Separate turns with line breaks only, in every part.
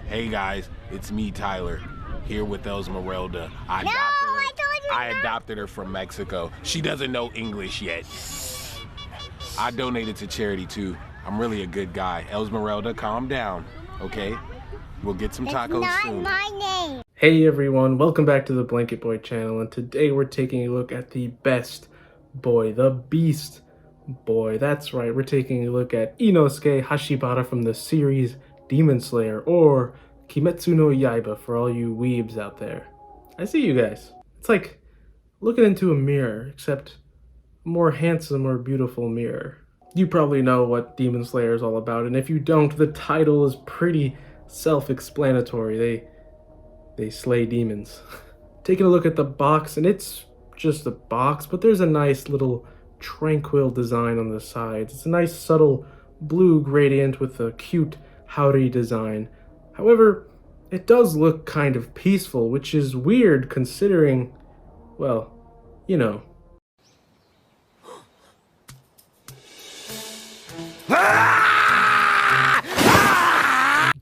Hey guys, it's me, Tyler, here with Esmeralda. I adopted her from Mexico. She doesn't know English yet. I donated to charity too. I'm really a good guy. Esmeralda, calm down, okay? We'll get some tacos soon.
It's not my name.
Hey everyone, welcome back to the Blanket Boy channel, and today we're taking a look at the best boy, the Beast Boy. That's right, we're taking a look at Inosuke Hashibara from the series Demon Slayer, or Kimetsu no Yaiba for all you weebs out there. I see you guys. It's like looking into a mirror, except a more handsome or beautiful mirror. You probably know what Demon Slayer is all about, and if you don't, the title is pretty self-explanatory. They slay demons. Taking a look at the box, and it's just a box, but there's a nice little tranquil design on the sides. It's a nice subtle blue gradient with a cute Haori design. However, it does look kind of peaceful, which is weird considering, well, you know.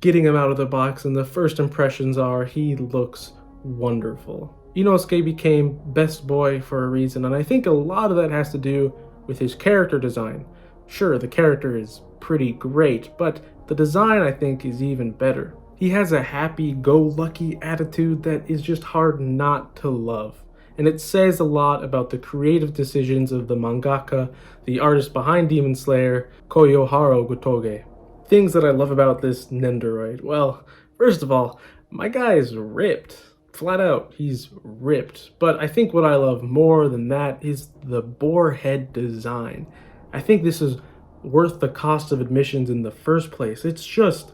Getting him out of the box, and the first impressions are he looks wonderful. Inosuke became best boy for a reason, and I think a lot of that has to do with his character design. Sure, the character is pretty great, but the design I think is even better. He has a happy-go-lucky attitude that is just hard not to love, and it says a lot about the creative decisions of the mangaka, the artist behind Demon Slayer, Koyoharo Gotoge. Things that I love about this Nendoroid. Well, first of all, my guy is ripped. Flat out, he's ripped. But I think what I love more than that is the boar head design. I think this is worth the cost of admissions in the first place. It's just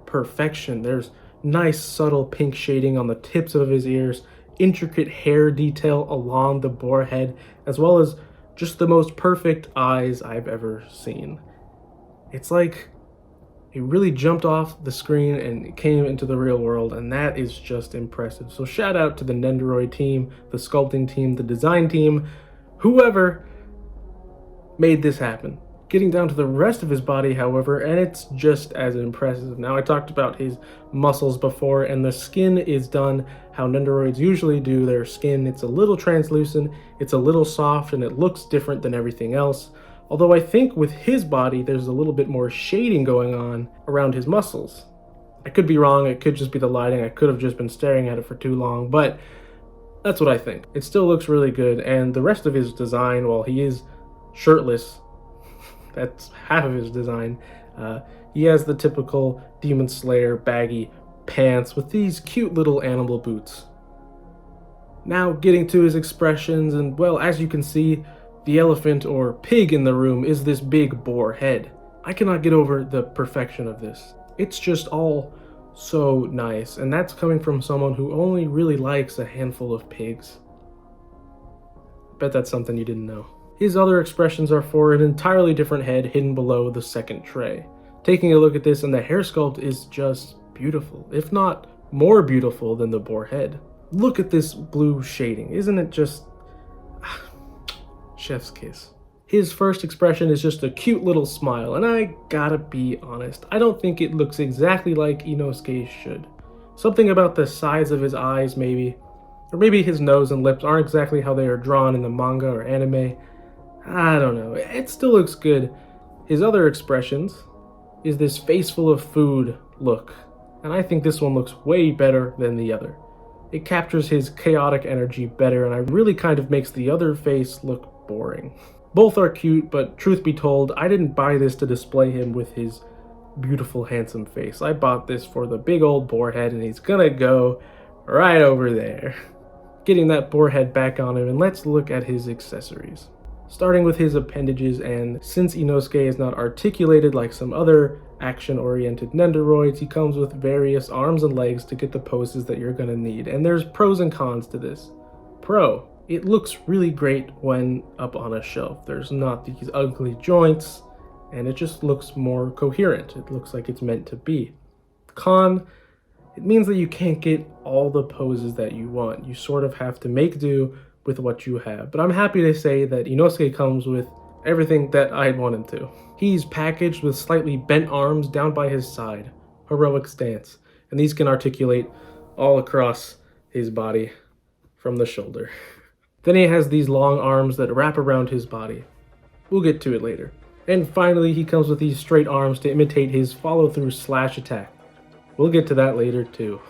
perfection. There's nice subtle pink shading on the tips of his ears, intricate hair detail along the boar head, as well as just the most perfect eyes I've ever seen. It's like he really jumped off the screen and came into the real world, and that is just impressive. So shout out to the Nendoroid team, the sculpting team, the design team, whoever made this happen. Getting down to the rest of his body, however, and it's just as impressive. Now, I talked about his muscles before, and the skin is done how Nendoroids usually do their skin. It's a little translucent, it's a little soft, and it looks different than everything else. Although I think with his body, there's a little bit more shading going on around his muscles. I could be wrong, it could just be the lighting, I could have just been staring at it for too long, but that's what I think. It still looks really good, and the rest of his design, while he is shirtless, that's half of his design, he has the typical Demon Slayer baggy pants with these cute little animal boots. Now getting to his expressions, and well, as you can see, the elephant or pig in the room is this big boar head. I cannot get over the perfection of this. It's just all so nice, and that's coming from someone who only really likes a handful of pigs. Bet that's something you didn't know. His other expressions are for an entirely different head hidden below the second tray. Taking a look at this, and the hair sculpt is just beautiful, if not more beautiful than the boar head. Look at this blue shading, isn't it just chef's kiss. His first expression is just a cute little smile, and I gotta be honest, I don't think it looks exactly like Inosuke should. Something about the size of his eyes maybe, or maybe his nose and lips aren't exactly how they are drawn in the manga or anime. I don't know, it still looks good. His other expressions is this face full of food look, and I think this one looks way better than the other. It captures his chaotic energy better, and it really kind of makes the other face look boring. Both are cute, but truth be told, I didn't buy this to display him with his beautiful, handsome face. I bought this for the big old boar head, and he's gonna go right over there. Getting that boar head back on him, and let's look at his accessories. Starting with his appendages, and since Inosuke is not articulated like some other action-oriented Nendoroids, he comes with various arms and legs to get the poses that you're gonna need, and there's pros and cons to this. Pro: it looks really great when up on a shelf. There's not these ugly joints, and it just looks more coherent. It looks like it's meant to be. Con: it means that you can't get all the poses that you want. You sort of have to make do with what you have. But I'm happy to say that Inosuke comes with everything that I'd want him to. He's packaged with slightly bent arms down by his side. Heroic stance. and these can articulate all across his body from the shoulder. Then he has these long arms that wrap around his body. We'll get to it later. And finally, he comes with these straight arms to imitate his follow-through slash attack. We'll get to that later too.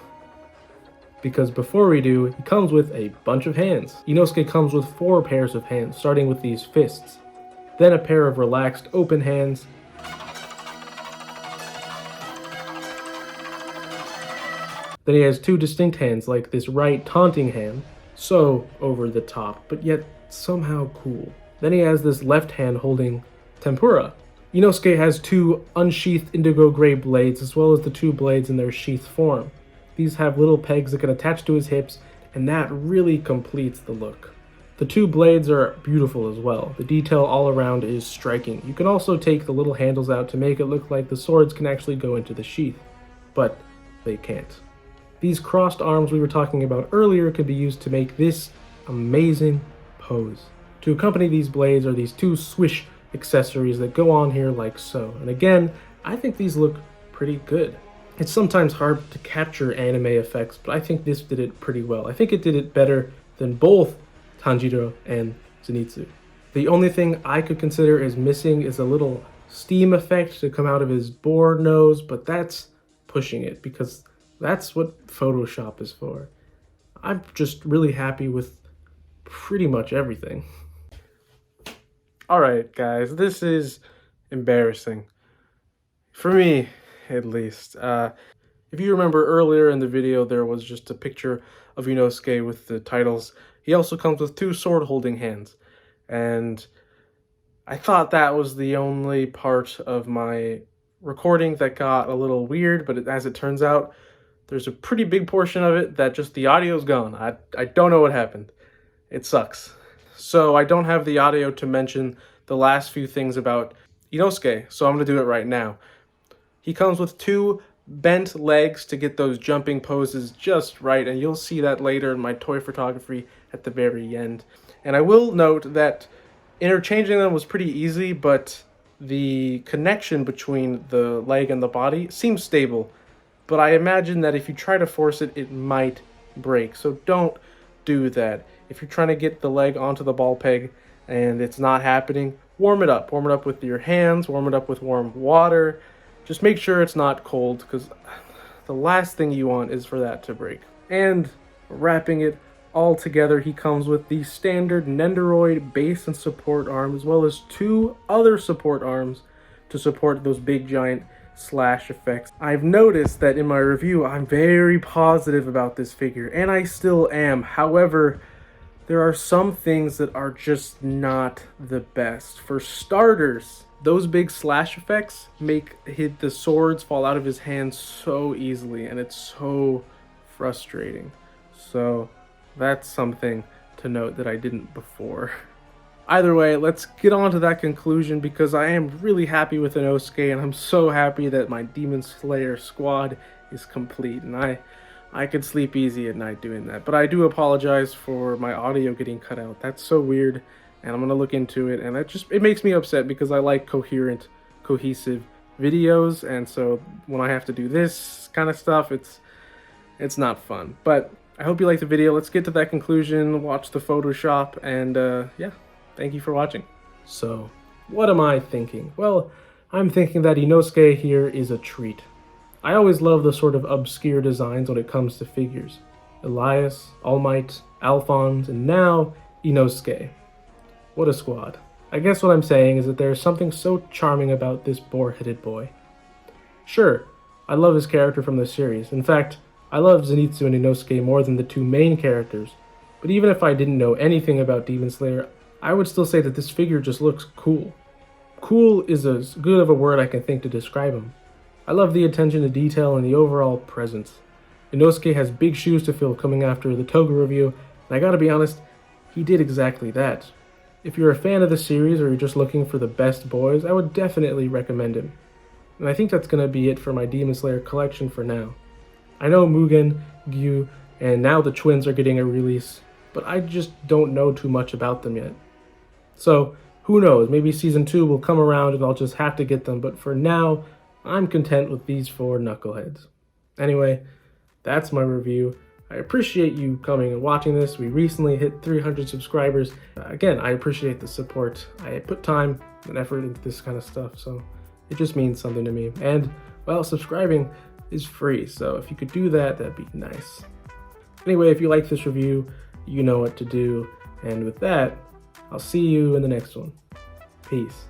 Because before we do, he comes with a bunch of hands. Inosuke comes with 4 pairs of hands, starting with these fists. Then a pair of relaxed open hands. Then he has 2 distinct hands, like this right taunting hand. So over the top, but yet somehow cool. Then he has this left hand holding tempura. Inosuke has 2 unsheathed indigo gray blades, as well as the 2 blades in their sheath form. These have little pegs that can attach to his hips, and that really completes the look. The 2 blades are beautiful as well. The detail all around is striking. You can also take the little handles out to make it look like the swords can actually go into the sheath, but they can't. These crossed arms we were talking about earlier could be used to make this amazing pose. To accompany these blades are these 2 swish accessories that go on here like so. And again, I think these look pretty good. It's sometimes hard to capture anime effects, but I think this did it pretty well. I think it did it better than both Tanjiro and Zenitsu. The only thing I could consider is missing is a little steam effect to come out of his boar nose, but that's pushing it because that's what Photoshop is for. I'm just really happy with pretty much everything. Alright guys, this is embarrassing. For me, at least. If you remember earlier in the video, there was just a picture of Inosuke with the titles. He also comes with 2 sword holding hands. And I thought that was the only part of my recording that got a little weird, but as it turns out, there's a pretty big portion of it that just the audio's gone. I don't know what happened. It sucks. So I don't have the audio to mention the last few things about Inosuke, so I'm going to do it right now. He comes with 2 bent legs to get those jumping poses just right, and you'll see that later in my toy photography at the very end. And I will note that interchanging them was pretty easy, but the connection between the leg and the body seems stable. But I imagine that if you try to force it, it might break. So don't do that. If you're trying to get the leg onto the ball peg and it's not happening, warm it up. Warm it up with your hands, warm it up with warm water. Just make sure it's not cold, because the last thing you want is for that to break. And wrapping it all together, he comes with the standard Nendoroid base and support arm, as well as 2 other support arms to support those big giant slash effects. I've noticed that in my review, I'm very positive about this figure, and I still am. However, there are some things that are just not the best. For starters, those big slash effects make the swords fall out of his hands so easily, and it's so frustrating. So that's something to note that I didn't before. Either way, let's get on to that conclusion, because I am really happy with Inosuke, and I'm so happy that my Demon Slayer squad is complete, and I could sleep easy at night doing that. But I do apologize for my audio getting cut out. That's so weird, and I'm going to look into it, and it makes me upset because I like coherent, cohesive videos, and so when I have to do this kind of stuff, it's not fun. But I hope you liked the video. Let's get to that conclusion, watch the Photoshop, and yeah. Thank you for watching. So, what am I thinking? Well, I'm thinking that Inosuke here is a treat. I always love the sort of obscure designs when it comes to figures. Elias, All Might, Alphonse, and now Inosuke. What a squad. I guess what I'm saying is that there's something so charming about this boar-headed boy. Sure, I love his character from the series. In fact, I love Zenitsu and Inosuke more than the 2 main characters. But even if I didn't know anything about Demon Slayer, I would still say that this figure just looks cool. Cool is as good of a word I can think to describe him. I love the attention to detail and the overall presence. Inosuke has big shoes to fill coming after the Toga review, and I gotta be honest, he did exactly that. If you're a fan of the series or you're just looking for the best boys, I would definitely recommend him. And I think that's gonna be it for my Demon Slayer collection for now. I know Mugen, Gyu, and now the twins are getting a release, but I just don't know too much about them yet. So, who knows, maybe Season 2 will come around and I'll just have to get them, but for now, I'm content with these 4 knuckleheads. Anyway, that's my review. I appreciate you coming and watching this. We recently hit 300 subscribers. Again, I appreciate the support. I put time and effort into this kind of stuff, so it just means something to me. And, well, subscribing is free, so if you could do that, that'd be nice. Anyway, if you like this review, you know what to do. And with that, I'll see you in the next one. Peace.